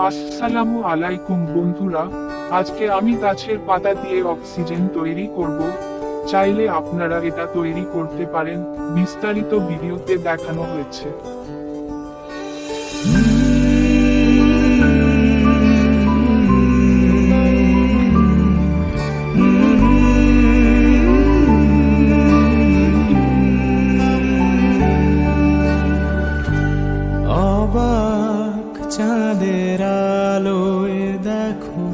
আসসালামু আলাইকুম বন্ধুরা, আজকে আমি গাছের পাতা দিয়ে অক্সিজেন তৈরি করব। চাইলে আপনারা এটা তৈরি করতে পারেন, বিস্তারিত ভিডিওতে দেখানো হয়েছে। অবাক চাঁদের আলোয় দেখো,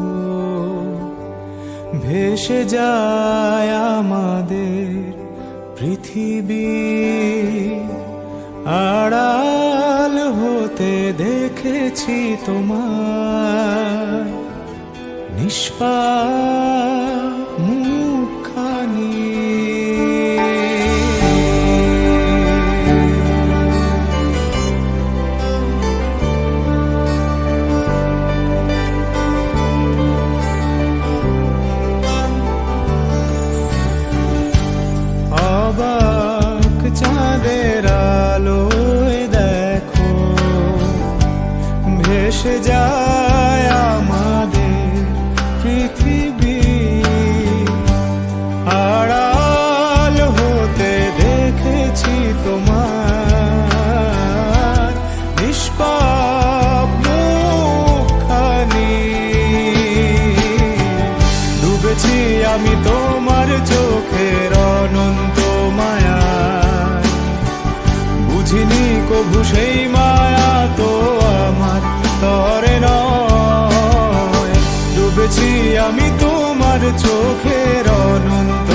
ভেসে যায় আমাদের পৃথিবী। আড়াল হতে দেখেছি তোমার নিষ্পাপ মুখখানি। অবাক চাঁদের আলোয় দেখো, ভেসে যায় আমাদের পৃথিবী। আড়াল হতে দেখেছি তোমার নিষ্পাপ মুখখানি। ডুবেছি আমি তোমার চোখের অনন্ত মায়া, বুঝিনি কভু সেই মায়া তো আমার তরে নয়। ডুবেছি আমি তোমার চোখের অনন্ত